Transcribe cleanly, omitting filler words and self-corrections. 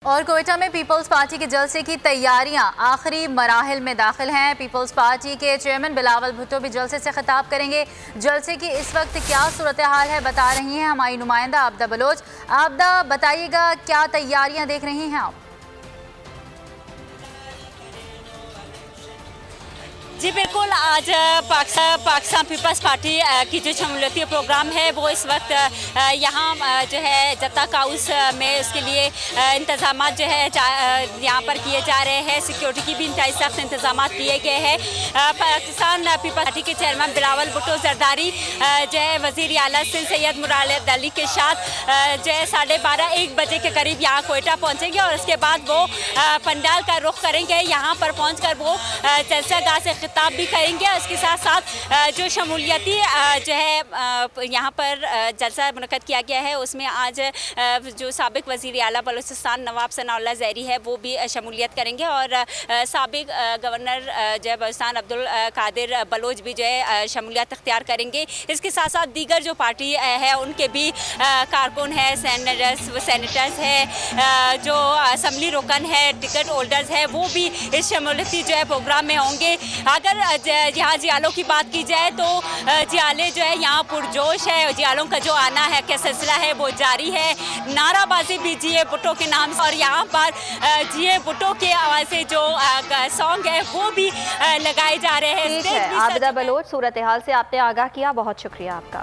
और कोयटा में peoples party के जलसे की तैयारियां आखिरी मराहिल में दाखिल हैं। पीपल्स पार्टी के चेयरमैन बिलावल भुट्टो भी जलसे से खिताब करेंगे। जलसे की इस वक्त क्या सूरत हाल है बता रही हैं हमारी नुमाइंदा आबदा बलोच। आबदा, बताइएगा क्या तैयारियां देख रही हैं आप? जी बिल्कुल, आज पाकिस्तान पीपल्स पार्टी की जो शमूलियती प्रोग्राम है वो इस वक्त यहाँ जो है जत्ता हाउस में उसके लिए इंतजाम जो है यहाँ पर किए जा रहे हैं। सिक्योरिटी की भी इंतहाई सख्त इंतजाम किए गए हैं। पाकिस्तान पीपल्स पार्टी के चेयरमैन बिलावल भुट्टो जरदारी जो है वज़ीर आला सिंध सैयद मुराद अली के साथ जो है 12:30-1 बजे के करीब यहाँ कोयटा पहुँचेंगे और उसके बाद वो पंडाल का रुख करेंगे। यहाँ पर पहुँच कर वो जलसागाह से खिताब भी करेंगे। उसके साथ साथ जो शमूलियती जो है यहाँ पर जलसा मुनक़्क़द किया गया है उसमें आज जो साबिक वज़ीर आला बलूचिस्तान नवाब सनाउल्लाह ज़हरी है वो भी शमूलियत करेंगे और साबिक गवर्नर जो है बलूचिस्तान अब्दुल कादिर बलोच भी जो है शमूलियत इख्तियार करेंगे। इसके साथ साथ दीगर जो पार्टी है उनके भी कारकुन है, सेनेटर्स है, जो असम्बली रुकन है, टिकट होल्डर्स है, वो भी इस शमूलियती जो है प्रोग्राम में होंगे। अगर यहाँ जियालों की बात की जाए तो जियाले जो है यहाँ पुरजोश है। जियालों का जो आना है क्या सिलसिला है वो जारी है। नाराबाजी भी जीए भुट्टो के नाम से और यहाँ पर जीए भुट्टो के आवाज़ से जो सॉन्ग है वो भी लगाए जा रहे हैं। आबिदा बलोच, सूरत हाल से आपने आगाह किया, बहुत शुक्रिया आपका।